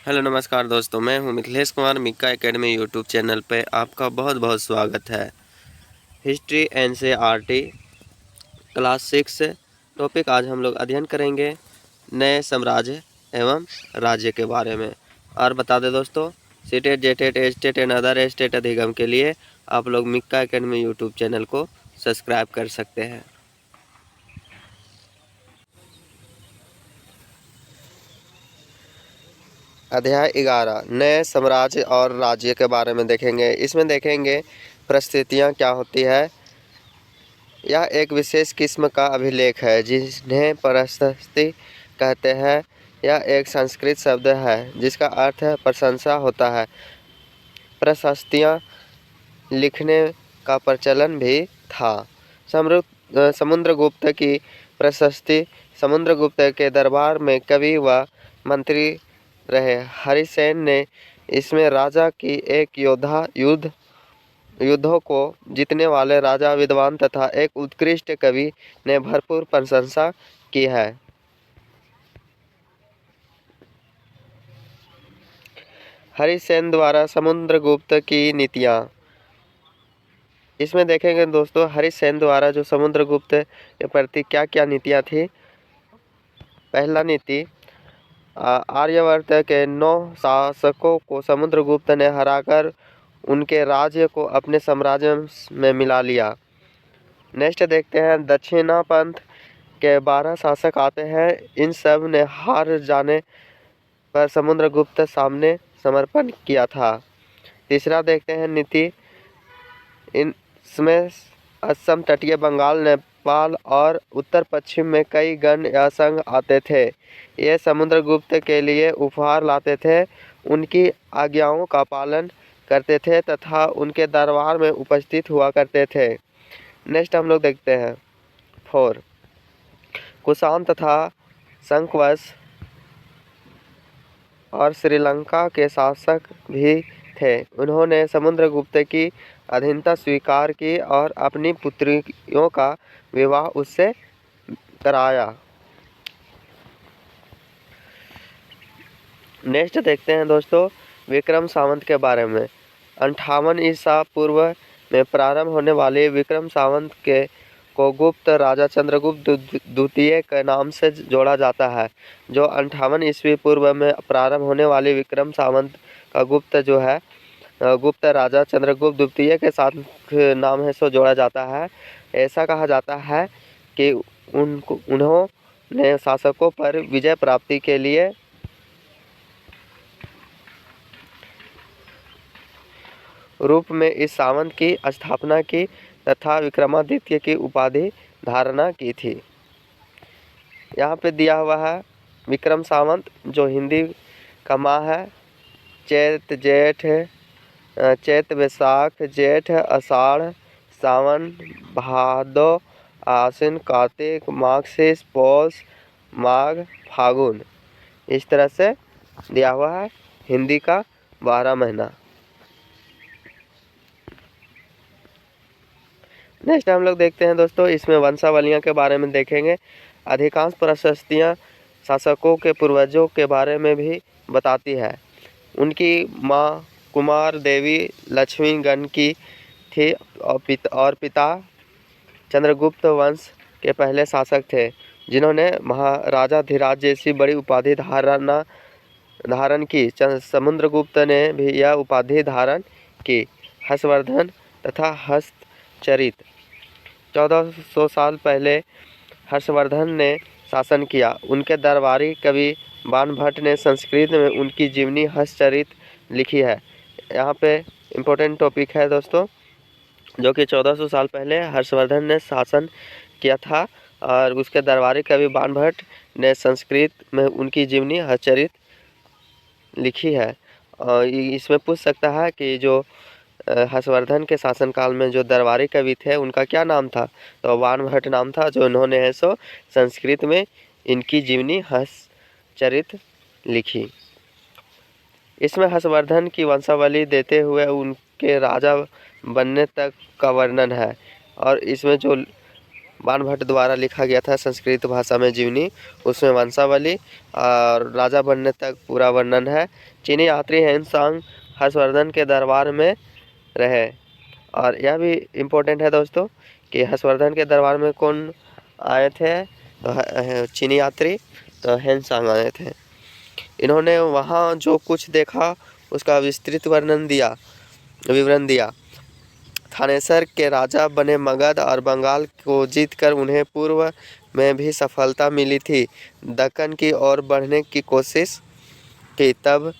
Hello नमस्कार दोस्तों, मैं हूं Mithilesh Kumar. Mika academy YouTube channel पे आपका बहुत बहुत स्वागत है। हिस्ट्री एनसीईआरटी क्लास 6 टॉपिक आज हम लोग अध्ययन करेंगे नए साम्राज्य एवं राज्य के बारे में। और बता दें दोस्तों, CTET JTET estate and other estate अधिगम के लिए आप लोग मिक्का एकेडमी यूट्यूब चैनल को सब्सक्राइब कर सकते हैं। अध्याय 11 नए साम्राज्य और राज्य के बारे में देखेंगे। इसमें देखेंगे परिस्थितियाँ क्या होती है। यह एक विशेष किस्म का अभिलेख है जिन्हें प्रशस्ति कहते हैं। यह एक संस्कृत शब्द है जिसका अर्थ प्रशंसा होता है। प्रशस्तियाँ लिखने का प्रचलन भी था। समुद्रगुप्त की प्रशस्ति समुद्रगुप्त के दरबार में कवि व मंत्री रहे हरिसेन ने इसमें राजा की एक युद्धों को जीतने वाले राजा, विद्वान तथा एक उत्कृष्ट कवि ने भरपूर प्रशंसा की है। हरिसेन द्वारा समुद्रगुप्त की नीतियाँ। इसमें देखेंगे दोस्तों, हरिसेन द्वारा जो समुद्रगुप्त के प्रति क्या क्या नीतियाँ थी। पहला नीति, आर्यवर्त के 9 शासकों को समुद्रगुप्त ने हराकर उनके राज्य को अपने साम्राज्य में मिला लिया। नेक्स्ट देखते हैं, दक्षिणापंथ के 12 शासक आते हैं। इन सब ने हार जाने पर समुद्रगुप्त सामने समर्पण किया था। तीसरा देखते हैं नीति, इसमें असम, तटीय बंगाल, नेपाल और उत्तर पश्चिम में कई गण या संघ आते थे। ये समुद्रगुप्त के लिए उपहार लाते थे, उनकी आज्ञाओं का पालन करते थे तथा उनके दरबार में उपस्थित हुआ करते थे। नेक्स्ट हम लोग देखते हैं 4 कुषाण तथा शंखवश और श्रीलंका के शासक भी थे। उन्होंने समुद्रगुप्त की अधीनता स्वीकार की और अपनी पुत्रियों का विवाह उससे कराया। नेक्स्ट देखते हैं दोस्तों, विक्रम संवत के बारे में। 58 ईसा पूर्व में प्रारंभ होने वाले विक्रम संवत के को गुप्त राजा चंद्रगुप्त द्वितीय के नाम से जोड़ा जाता है। जो 58 ईस्वी पूर्व में प्रारंभ होने वाले विक्रम संवत का गुप्त राजा चंद्रगुप्त द्वितीय के साथ नाम है सो जोड़ा जाता है। ऐसा कहा जाता है कि उन्होंने शासकों पर विजय प्राप्ति के लिए रूप में इस सावंत की स्थापना की तथा विक्रमादित्य की उपाधि धारणा की थी। यहाँ पे दिया हुआ है विक्रम संवत, जो हिंदी का माह है चैत वैशाख जेठ आषाढ़ सावन भादो आश्विन कार्तिक माघ पौष माघ फागुन, इस तरह से दिया हुआ है हिंदी का 12 महीना। नेक्स्ट हम लोग देखते हैं दोस्तों, इसमें वंशावलियाँ के बारे में देखेंगे। अधिकांश प्रशस्तियाँ शासकों के पूर्वजों के बारे में भी बताती है। उनकी माँ कुमार देवी लक्ष्मीगण की थी और पिता चंद्रगुप्त वंश के पहले शासक थे, जिन्होंने महाराजाधिराज जैसी बड़ी उपाधि धारण की। समुद्रगुप्त ने भी यह उपाधि धारण की। हर्षवर्धन तथा हर्षचरित 1400 साल पहले हर्षवर्धन ने शासन किया। उनके दरबारी कवि बाणभट्ट ने संस्कृत में उनकी जीवनी हर्षचरित लिखी है। यहाँ पे इम्पोर्टेंट टॉपिक है दोस्तों, जो कि 1400 साल पहले हर्षवर्धन ने शासन किया था और उसके दरबारी कवि बाणभट्ट ने संस्कृत में उनकी जीवनी हर्षचरित लिखी है। और इसमें पूछ सकता है कि जो हर्षवर्धन के शासनकाल में जो दरबारी कवि थे उनका क्या नाम था, तो बाणभट्ट नाम था, जो उन्होंने है सो संस्कृत में इनकी जीवनी हर्षचरित लिखी। इसमें हर्षवर्धन की वंशावली देते हुए उनके राजा बनने तक का वर्णन है। और इसमें जो बाणभट्ट द्वारा लिखा गया था संस्कृत भाषा में जीवनी, उसमें वंशावली और राजा बनने तक पूरा वर्णन है। चीनी यात्री हेनसांग हर्षवर्धन के दरबार में रहे। और यह भी इम्पोर्टेंट है दोस्तों कि हर्षवर्धन के दरबार में कौन आए थे, तो चीनी यात्री, तो हेनसांग आए थे। इन्होंने वहाँ जो कुछ देखा उसका विस्तृत विवरण दिया। थानेसर के राजा बने मगध और बंगाल को जीतकर उन्हें पूर्व में भी सफलता मिली थी। दक्कन की ओर बढ़ने की कोशिश की, तब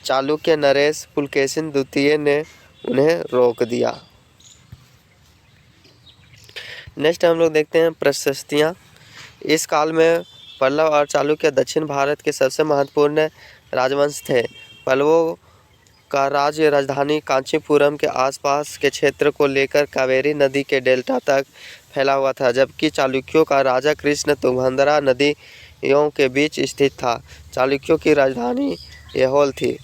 चालुक्य नरेश पुलकेशिन द्वितीय ने उन्हें रोक दिया। नेक्स्ट हम लोग देखते हैं प्रशस्तियाँ। इस काल में पल्लव और चालुक्य दक्षिण भारत के सबसे महत्वपूर्ण राजवंश थे। पल्लवों का राज्य राजधानी कांचीपुरम के आसपास के क्षेत्र को लेकर कावेरी नदी के डेल्टा तक फैला हुआ था, जबकि चालुक्यों का राजा कृष्ण तुंगभद्रा नदियों के बीच स्थित था। चालुक्यों की राजधानी ऐहोल थी।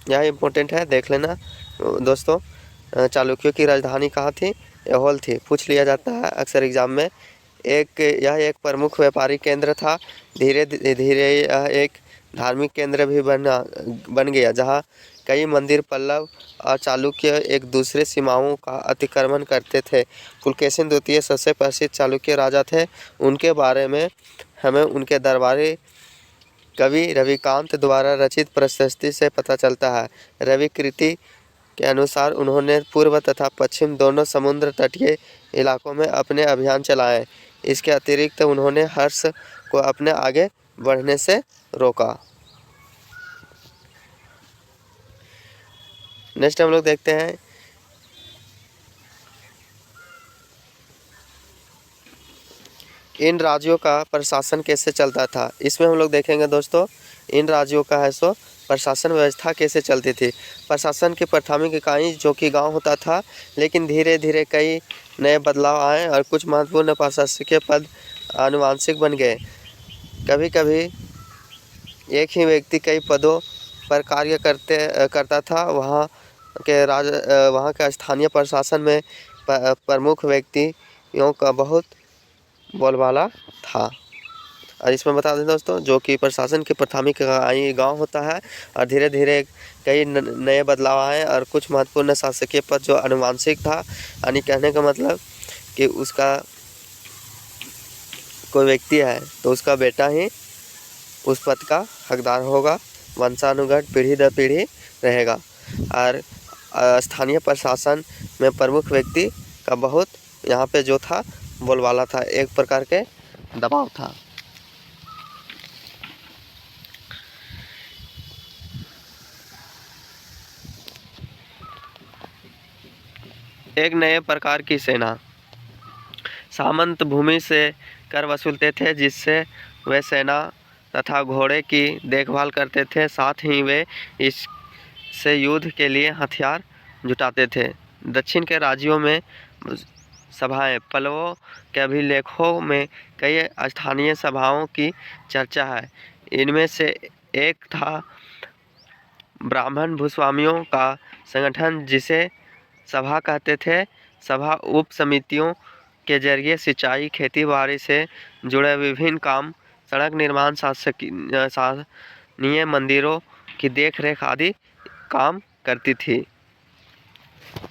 यह इम्पोर्टेंट है, देख लेना दोस्तों। चालुक्यों की राजधानी कहाँ थी? ऐहोल थी। पूछ लिया जाता है अक्सर एग्जाम में। यह एक प्रमुख व्यापारिक केंद्र था। धीरे धीरे यह एक धार्मिक केंद्र भी बन गया, जहाँ कई मंदिर पल्लव और चालुक्य एक दूसरे सीमाओं का अतिक्रमण करते थे। पुलकेशिन द्वितीय सबसे प्रसिद्ध चालुक्य राजा थे। उनके बारे में हमें उनके दरबारी कवि रविकांत द्वारा रचित प्रशस्ति से पता चलता है। रवि कृति के अनुसार उन्होंने पूर्व तथा पश्चिम दोनों समुद्र तटीय इलाकों में अपने अभियान चलाए। इसके अतिरिक्त उन्होंने हर्ष को अपने आगे बढ़ने से रोका। नेक्स्ट हम लोग देखते हैं इन राज्यों का प्रशासन कैसे चलता था। इसमें हम लोग देखेंगे दोस्तों इन राज्यों का है सो प्रशासन व्यवस्था कैसे चलती थी। प्रशासन की प्राथमिक इकाई जो कि गांव होता था, लेकिन धीरे धीरे कई नए बदलाव आए और कुछ महत्वपूर्ण प्रशासकीय पद आनुवांशिक बन गए। कभी कभी एक ही व्यक्ति कई पदों पर कार्य करता था। वहाँ के स्थानीय प्रशासन में प्रमुख व्यक्तियों का बहुत बोलबाला था। और इसमें बता दें दोस्तों, जो कि प्रशासन की प्राथमिक इकाई गांव होता है और धीरे धीरे कई नए बदलाव आए और कुछ महत्वपूर्ण शासकीय पद जो आनुवांशिक था, यानी कहने का मतलब कि उसका कोई व्यक्ति है तो उसका बेटा ही उस पद का हकदार होगा, वंशानुगत पीढ़ी दर पीढ़ी रहेगा। और स्थानीय प्रशासन में प्रमुख व्यक्ति का बहुत यहाँ पे जो था बोलबाला था, एक प्रकार के दबाव था। एक नए प्रकार की सेना। सामंत भूमि से कर वसूलते थे, जिससे वे सेना तथा घोड़े की देखभाल करते थे। साथ ही वे इससे युद्ध के लिए हथियार जुटाते थे। दक्षिण के राज्यों में सभाएं। पल्लवों के अभिलेखों में कई स्थानीय सभाओं की चर्चा है। इनमें से एक था ब्राह्मण भूस्वामियों का संगठन, जिसे सभा कहते थे। सभा उप समितियों के जरिए सिंचाई, खेती बाड़ी से जुड़े विभिन्न काम, सड़क निर्माण, शासनीय मंदिरों की देखरेख आदि काम करती थी।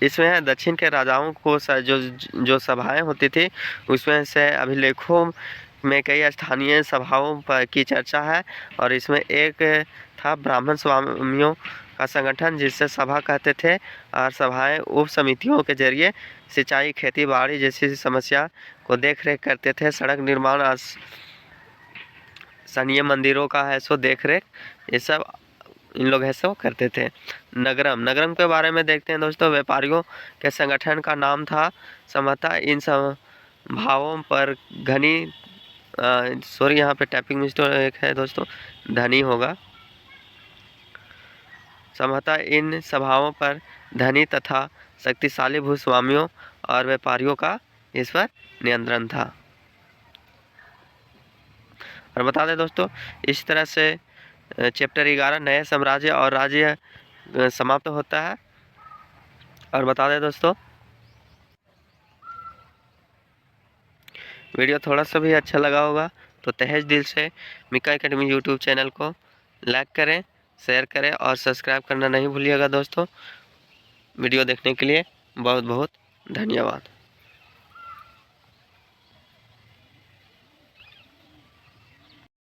इसमें दक्षिण के राजाओं को जो सभाएं होती थी, उसमें से अभिलेखों में कई स्थानीय सभाओं पर की चर्चा है। और इसमें एक था ब्राह्मण स्वामियों का संगठन, जिससे सभा कहते थे। और सभाएं उप समितियों के जरिए सिंचाई, खेती बाड़ी जैसी समस्या को देख रेख करते थे। सड़क निर्माण, स्थानीय मंदिरों का है सो देख रेख, ये सब इन लोग है सो करते थे। नगरम के बारे में देखते हैं दोस्तों। व्यापारियों के संगठन का नाम था समता। इन सभाओं पर घनी सॉरी यहाँ पे टाइपिंग मिस्टेक है दोस्तों, धनी होगा। समता इन सभाओं पर धनी तथा शक्तिशाली भूस्वामियों और व्यापारियों का इस पर नियंत्रण था। और बता दें दोस्तों, इस तरह से चैप्टर 11 नए साम्राज्य और राज्य समाप्त होता है। और बता दें दोस्तों वीडियो थोड़ा सा भी अच्छा लगा होगा तो तहे दिल से मिका एकेडमी यूट्यूब चैनल को लाइक करें, शेयर करें और सब्सक्राइब करना नहीं भूलिएगा दोस्तों। वीडियो देखने के लिए बहुत बहुत धन्यवाद।